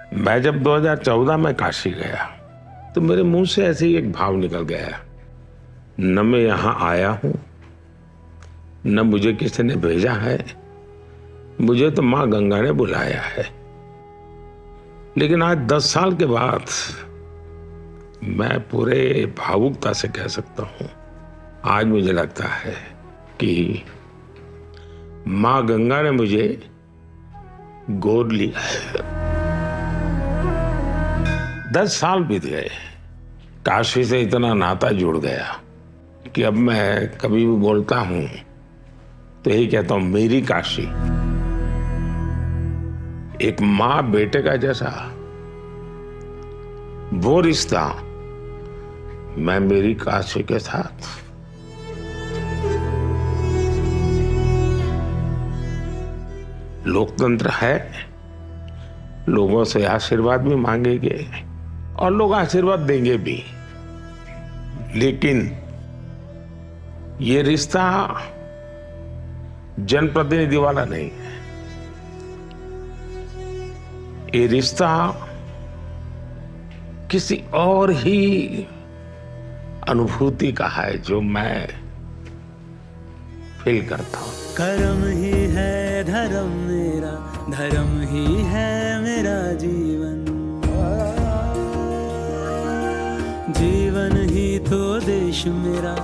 मैं जब 2014 में काशी गया तो मेरे मुंह से ऐसे ही एक भाव निकल गया, न मैं यहां आया हूं, न मुझे किसी ने भेजा है, मुझे तो मां गंगा ने बुलाया है। लेकिन आज 10 साल के बाद मैं पूरे भावुकता से कह सकता हूं, आज मुझे लगता है कि मां गंगा ने मुझे गोद लिया है। 10 साल बीत गए, काशी से इतना नाता जुड़ गया कि अब मैं कभी भी बोलता हूं तो यही कहता हूं, मेरी काशी। एक मां बेटे का जैसा वो रिश्ता मैं मेरी काशी के साथ। लोकतंत्र है, लोगों से आशीर्वाद भी मांगेंगे और लोग आशीर्वाद देंगे भी, लेकिन ये रिश्ता जनप्रतिनिधि वाला नहीं है। ये रिश्ता किसी और ही अनुभूति का है जो मैं फील करता हूं। कर्म ही है धर्म मेरा, धर्म ही है मेरा जीवन, जीवन ही तो देश मेरा,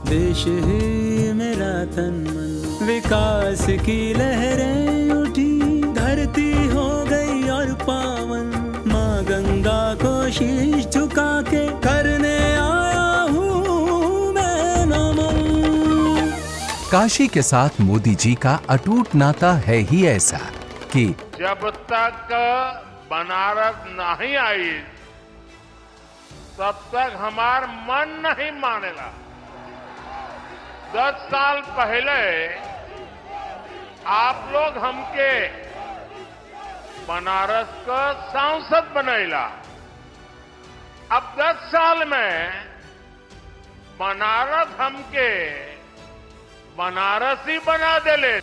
देश ही मेरा तन मन। विकास की लहरें उठी, धरती हो गई और पावन, माँ गंगा को शीश झुका के करने आया हूँ मैं नमन। काशी के साथ मोदी जी का अटूट नाता है ही ऐसा कि जब तक बनारस नहीं आई तब तक हमार मन नहीं मानेला। 10 साल पहले आप लोग हमके बनारस का सांसद बनैला, अब 10 साल में बनारस हमके बनारसी बना देले।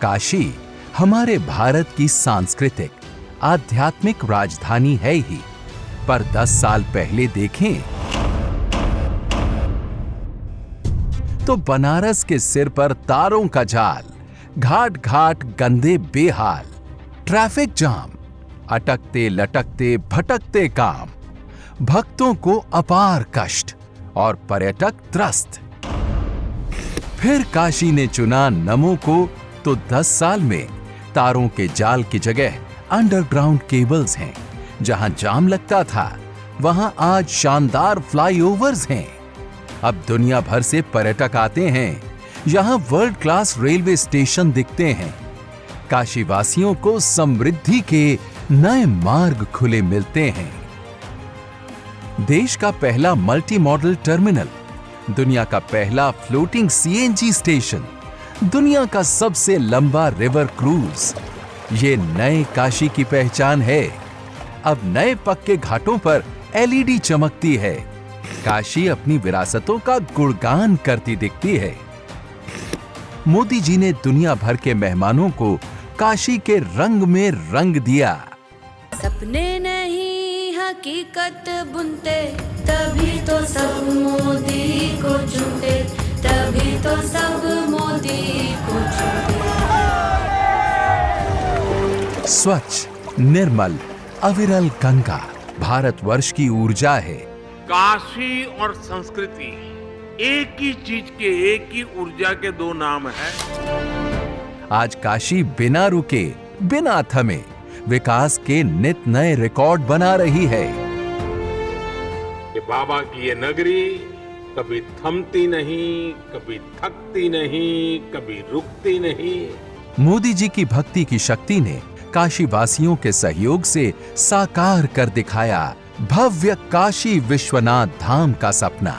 काशी हमारे भारत की सांस्कृतिक आध्यात्मिक राजधानी है ही, पर 10 साल पहले देखें तो बनारस के सिर पर तारों का जाल, घाट घाट गंदे बेहाल, ट्रैफिक जाम, अटकते लटकते भटकते काम, भक्तों को अपार कष्ट और पर्यटक त्रस्त। फिर काशी ने चुना नमो को तो 10 साल में तारों के जाल की जगह अंडरग्राउंड केबल्स हैं। जहां जाम लगता था वहां आज शानदार फ्लाईओवर्स हैं। अब दुनिया भर से पर्यटक आते हैं, यहां वर्ल्ड क्लास रेलवे स्टेशन दिखते हैं। काशी वासियों को समृद्धि के नए मार्ग खुले मिलते हैं। देश का पहला मल्टी मॉडल टर्मिनल, दुनिया का पहला फ्लोटिंग सीएनजी स्टेशन, दुनिया का सबसे लंबा रिवर क्रूज, ये नए काशी की पहचान है। अब नए पक्के घाटों पर एलईडी चमकती है। काशी अपनी विरासतों का गुणगान करती दिखती है। मोदी जी ने दुनिया भर के मेहमानों को काशी के रंग में रंग दिया। सपने नहीं हकीकत बुनते, तभी तो सब मोदी को चुनते, तभी तो सब मोदी को चुनते। स्वच्छ, निर्मल, अविरल गंगा भारतवर्ष की ऊर्जा है। काशी और संस्कृति एक ही चीज के, एक ही ऊर्जा के दो नाम हैं। आज काशी बिना रुके, बिना थमे विकास के नित नए रिकॉर्ड बना रही है। कि बाबा की ये नगरी कभी थमती नहीं, कभी थकती नहीं, कभी रुकती नहीं। मोदी जी की भक्ति की शक्ति ने काशी वासियों के सहयोग से साकार कर दिखाया भव्य काशी विश्वनाथ धाम का सपना।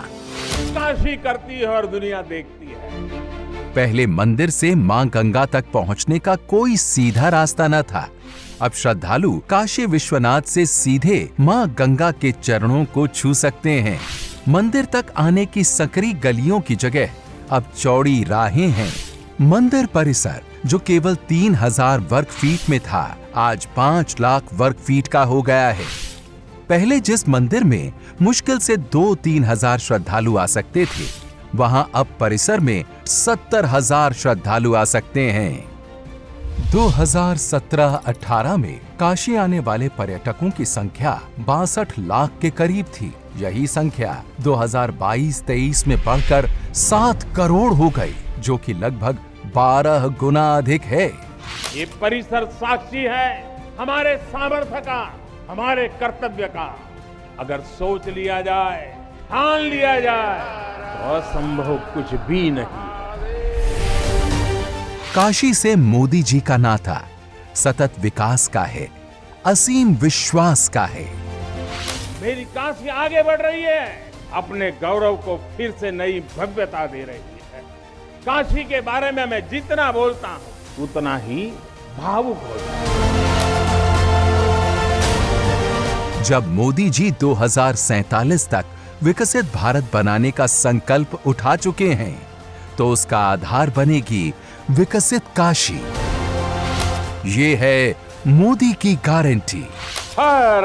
काशी करती है और दुनिया देखती है। पहले मंदिर से मां गंगा तक पहुंचने का कोई सीधा रास्ता न था। अब श्रद्धालु काशी विश्वनाथ से सीधे मां गंगा के चरणों को छू सकते हैं। मंदिर तक आने की सकरी गलियों की जगह अब चौड़ी राहें हैं। मंदिर परिसर जो केवल 3000 वर्ग फीट में था, आज 5 लाख वर्ग फीट का हो गया है। पहले जिस मंदिर में मुश्किल से 2-3 हजार श्रद्धालु आ सकते थे, वहां अब परिसर में 70,000 श्रद्धालु आ सकते हैं। 2017-18 में काशी आने वाले पर्यटकों की संख्या 62 लाख के करीब थी। यही संख्या 2022-23 में बढ़कर 7 करोड़ हो गई, जो कि लगभग 12 गुना अधिक है। ये परिसर साक्षी है हमारे सामर्थ्य का, हमारे कर्तव्य का। अगर सोच लिया जाए, ठान लिया जाए, तो असंभव कुछ भी नहीं। काशी से मोदी जी का नाता सतत विकास का है, असीम विश्वास का है। मेरी काशी आगे बढ़ रही है, अपने गौरव को फिर से नई भव्यता दे रही है। काशी के बारे में मैं जितना बोलता हूं, उतना ही भावुक हो जाता हूं। जब मोदी जी 2047 तक विकसित भारत बनाने का संकल्प उठा चुके हैं, तो उसका आधार बनेगी विकसित काशी। ये है मोदी की गारंटी। हर